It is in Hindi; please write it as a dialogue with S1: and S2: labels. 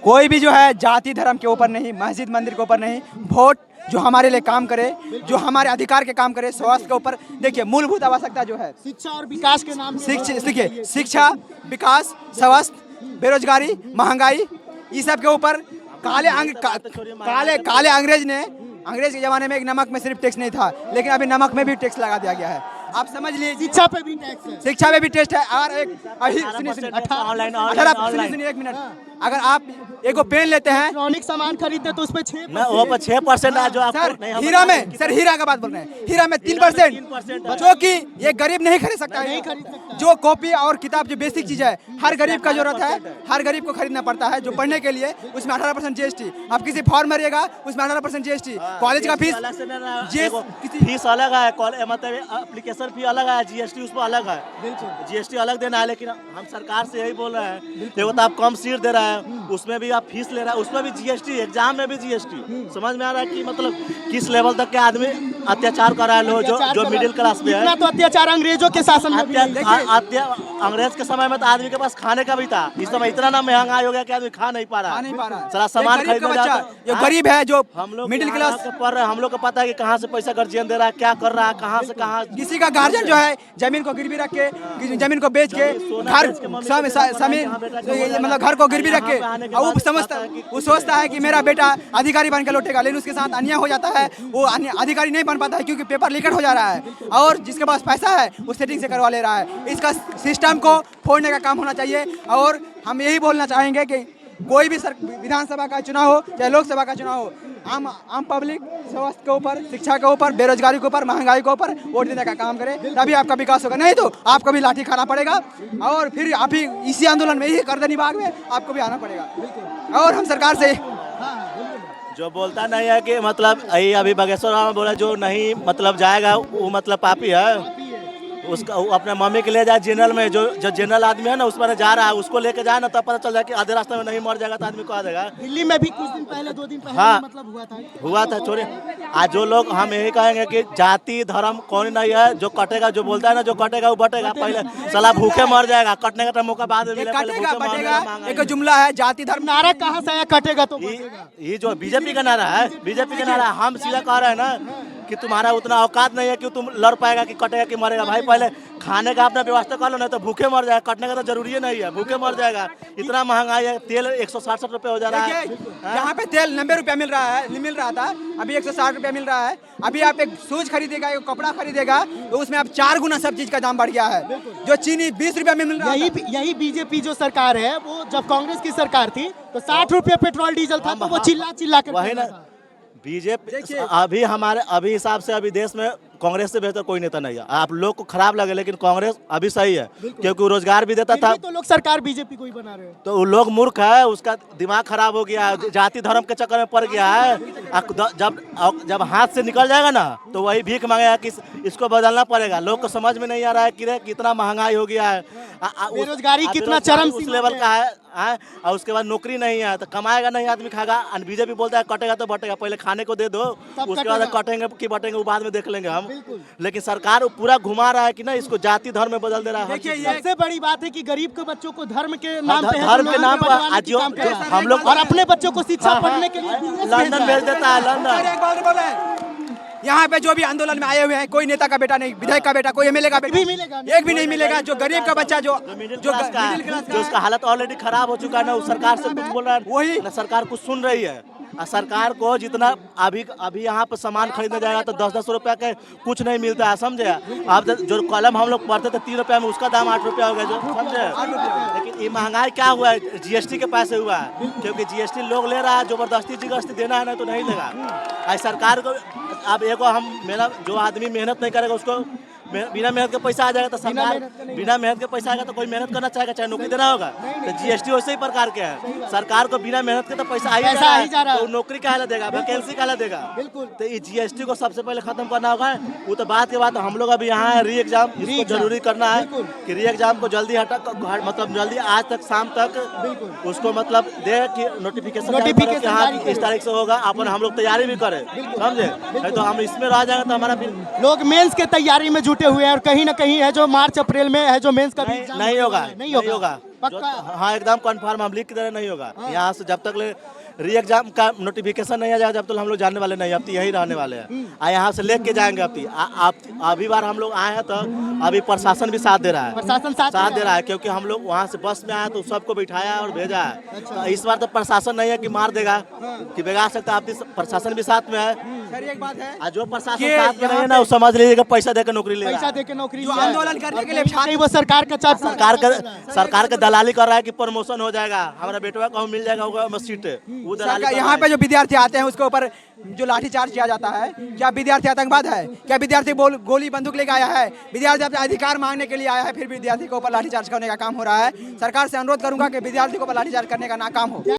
S1: कोई भी जो है जाति धर्म के ऊपर नहीं, मस्जिद मंदिर के ऊपर नहीं, वोट जो हमारे लिए काम करे, जो हमारे अधिकार के काम करे, स्वास्थ्य के ऊपर। देखिए मूलभूत आवश्यकता जो है
S2: शिक्षा और विकास के नाम पे
S1: देखिए शिक्षा, विकास, स्वास्थ्य, बेरोजगारी, महंगाई, इस सब के ऊपर काले अंग्रेज के जमाने में एक नमक में सिर्फ टैक्स नहीं था, लेकिन अभी नमक में भी टैक्स लगा दिया गया है। आप समझ लीजिए
S2: शिक्षा पे भी टैक्स है,
S1: शिक्षा में भी टेस्ट है। और एक मिनट, अगर आप एक पेन लेते हैं,
S2: इलेक्ट्रॉनिक सामान खरीदते तो उस पे
S1: 6% जो हीरा में, सर हीरा का बात बोल रहे हैं, हीरा में 3%, जो कि ये गरीब नहीं खरीद सकता है। जो कॉपी और किताब जो बेसिक चीज है, हर गरीब का जरूरत है, हर गरीब को खरीदना पड़ता है। जो पढ़ने के लिए उसमें 18% GST, आप किसी फॉर्म भरिएगा उसमें 18% GST, कॉलेज का फीस
S3: अलग है, मतलब एप्लीकेशन फी अलग है, GST उसमें अलग है, GST अलग देना है। लेकिन हम सरकार से यही बोल रहे हैं, देखो तो आप कम सीट दे रहा है, उसमें भी आप फीस ले रहा है, उसमें भी GST, एग्जाम में भी GST। समझ में आ रहा है कि मतलब किस लेवल तक के आदमी अत्याचार कर रहा है। लोग जो मिडिल क्लास पे है,
S2: तो अत्याचार अंग्रेजों के शासन में
S3: अंग्रेज के समय में तो आदमी के पास खाने का भी था, इस समय इतना ना महंगा हो गया कि आदमी खा नहीं पा रहा। सारा सामान खरीदने जाता है,
S1: जो गरीब है, जो
S3: हम लोग
S1: मिडिल क्लास
S3: पढ़ रहे हैं, हम लोग को पता है कि कहाँ से पैसा गार्जियन दे रहा है, क्या कर रहा है, कहाँ से कहाँ।
S1: किसी का गार्जियन जो है जमीन को गिरवी रख के, जमीन को बेच के, घर मतलब घर को गिरवी रख के, वो सोचता है कि मेरा बेटा अधिकारी बन के लौटेगा, लेकिन उसके साथ अन्याय हो जाता है। वो अधिकारी नहीं बन पाता है क्योंकि पेपर लीकेट हो जा रहा है, और जिसके पास पैसा है वो सेटिंग से करवा ले रहा है। इसका सिस्टम को फोड़ने का काम होना चाहिए। और हम यही बोलना चाहेंगे कि कोई भी विधानसभा का चुनाव हो चाहे लोकसभा का चुनाव हो, आम पब्लिक स्वास्थ्य के ऊपर, शिक्षा के ऊपर, बेरोजगारी के ऊपर, महंगाई के ऊपर वोट देने का काम करे, तभी आपका विकास होगा। नहीं तो आपको भी लाठी खाना पड़ेगा, और फिर आप ही इसी आंदोलन में, यही करदनी बाग में आपको भी आना पड़ेगा। और हम सरकार से
S3: जो बोलता नहीं है कि मतलब अभी बागेश्वर राम बोला जो नहीं मतलब जाएगा वो मतलब पापी है, उसका अपने मम्मी के ले जाए जनरल में, जो जनरल आदमी है ना उसमें जा रहा है, उसको लेके जाए ना तब पता चल जाए कि आधे रास्ते में नहीं मर जाएगा तो आदमी को आ जाएगा।
S2: दिल्ली में भी कुछ दिन पहले, 2 दिन पहले
S3: हाँ,
S2: मतलब
S3: हुआ था छोड़े। आज जो लोग हम यही कहेंगे कि जाति धर्म कौन नहीं है, जो कटेगा, जो बोलता है ना जो कटेगा वो बटेगा, पहले साला भूखे मर जाएगा, कटने का मौका बाद में
S1: मिलेगा। एक जुमला है जाति धर्म,
S2: नारा कहाँ से आया, कटेगा तो
S3: ये जो बीजेपी का नारा है, बीजेपी का नारा, हम सीधा कह रहे हैं ना कि तुम्हारा उतना औकात नहीं है कि तुम लड़ पाएगा कि कटेगा कि मरेगा। भाई पहले खाने का अपना व्यवस्था कर लो, नहीं तो भूखे मर जाएगा, कटने का तो जरूरी नहीं है, भूखे मर जाएगा। इतना महंगाई है, तेल 160 रुपए हो जा रहा है।
S1: यहाँ पे तेल 90 रुपया मिल रहा था, अभी 160 रुपया मिल रहा है। अभी आप एक शूज खरीदेगा, एक कपड़ा खरीदेगा तो उसमें अब 4 गुना सब चीज का दाम बढ़ गया है। जो चीनी 20 रुपया में मिल रहा है।
S2: यही बीजेपी जो सरकार है, वो जब कांग्रेस की सरकार थी तो 60 रुपया पेट्रोल डीजल था, तो वो चिल्ला कर
S3: वही ना बीजेपी। अभी हिसाब से अभी देश में कांग्रेस से बेहतर कोई नेता नहीं है। आप लोग को खराब लगे लेकिन कांग्रेस अभी सही है, क्योंकि रोजगार भी देता था।
S2: तो लोग सरकार बीजेपी को ही बना रहे हैं,
S3: तो वो लोग मूर्ख है, उसका दिमाग खराब हो गया है, जाति धर्म के चक्कर में पड़ गया है। जब हाथ से निकल जाएगा ना तो वही भीख मांगेगा कि इसको बदलना पड़ेगा। लोग को समझ में नहीं आ रहा है कि कितना महंगाई हो गया है,
S2: बेरोजगारी कितना चरम
S3: उस लेवल का है। और उसके बाद नौकरी नहीं है तो कमाएगा नहीं, आदमी खाएगा। बीजेपी बोलता है कटेगा तो बटेगा, पहले खाने को दे दो, उसके बाद कटेंगे कि बटेंगे वो बाद में देख लेंगे हम। लेकिन सरकार पूरा घुमा रहा है कि ना इसको जाति धर्म में बदल दे रहा है।
S2: सबसे बड़ी बात है कि गरीब के बच्चों को धर्म के नाम पे,
S3: धर्म के नाम पर हम लोग,
S2: और अपने बच्चों को शिक्षा पढ़ने के लिए
S3: लंदन भेज देता है। लंदन
S1: यहाँ पे जो भी आंदोलन में आए हुए हैं, कोई नेता का बेटा नहीं, विधायक का बेटा, कोई एमएलए का बेटा एक भी नहीं मिलेगा। जो गरीब का बच्चा, जो
S3: मिडिल क्लास का उसका हालत ऑलरेडी खराब हो चुका है ना, सरकार से कुछ बोल रहा है, वही सरकार कुछ सुन रही है। सरकार को जितना अभी यहाँ पे सामान खरीदने जाएगा तो 10-10 रुपया के कुछ नहीं मिलता है, समझे। अब जो कलम हम लोग पढ़ते थे 3 रुपया में, उसका दाम 8 रुपया हो गया, जो समझे। लेकिन ये महंगाई क्या हुआ है, GST के पैसे हुआ है, क्योंकि GST लोग ले रहा है, जबरदस्ती देना है ना तो नहीं देगा। सरकार को अब एगो जो आदमी मेहनत नहीं करेगा उसको बिना मेहनत के पैसा आ जाएगा, तो सरकार बिना मेहनत के पैसा आएगा तो कोई मेहनत करना चाहेगा, चाहे नौकरी देना होगा। तो GST वैसे ही प्रकार के है, सरकार को बिना मेहनत के तो पैसा आ ही जा रहा है, तो नौकरी काहे देगा, वैकेंसी काहे देगा। तो ये GST को सबसे पहले खत्म करना होगा। वो तो बात के बाद हम लोग अभी यहाँ है, री एग्जाम इसको जरूरी करना है कि री एग्जाम को जल्दी मतलब जल्दी आज तक शाम तक उसको मतलब दे कि नोटिफिकेशन यहाँ इस तारीख से होगा, अपन हम लोग तैयारी भी करें, समझे। तो हम इसमें रह जाएंगे तो हमारा फिर
S2: लोग मेंस के तैयारी में जुटे हुए हैं, और कहीं ना कहीं है जो मार्च अप्रैल में है जो मेंस का
S3: नहीं होगा।
S2: पक्का
S3: हाँ एकदम कंफर्म, हम लिख की तरह नहीं होगा। यहाँ से जब तक री एग्जाम का नोटिफिकेशन नहीं आ जाएगा जब तक हम लोग जानने वाले नहीं, अब तो यही रहने वाले हैं। यहाँ से लेके जाएंगे। अब अभी बार हम लोग आए हैं तो अभी प्रशासन भी साथ दे रहा है,
S2: प्रशासन
S3: साथ दे रहा है, क्योंकि हम लोग वहाँ से बस में आए तो सबको बिठाया और भेजा है। तो इस बार तो प्रशासन नहीं है कि मार देगा कि बिगाड़ सकता है, आप प्रशासन भी साथ में है।
S1: सर एक बात है,
S3: जो प्रशासन साथ में नहीं है ना, वो समझ लीजिएगा पैसा देकर नौकरी ले रहा
S2: पैसा
S3: है।
S2: दे के नौकरी
S1: जो
S2: लिया है।
S1: आंदोलन करने के लिए
S2: और नहीं वो सरकार का चाप
S3: सरकार का दलाली कर रहा है कि प्रमोशन हो जाएगा, हमारा बेटवा को मिल जाएगा होगा सीट, वो दलाली कर रहा
S1: यहाँ
S3: है।
S1: पे जो विद्यार्थी आते हैं उसके ऊपर जो लाठीचार्ज किया जाता है, क्या विद्यार्थी आतंकवाद है? क्या विद्यार्थी गोली बंदूक लेकर आया है? विद्यार्थी अपने अधिकार मांगने के लिए आया है, फिर विद्यार्थी के ऊपर लाठीचार्ज करने का काम हो रहा है। सरकार से अनुरोध करूंगा कि विद्यार्थी के ऊपर लाठीचार्ज करने का ना काम हो।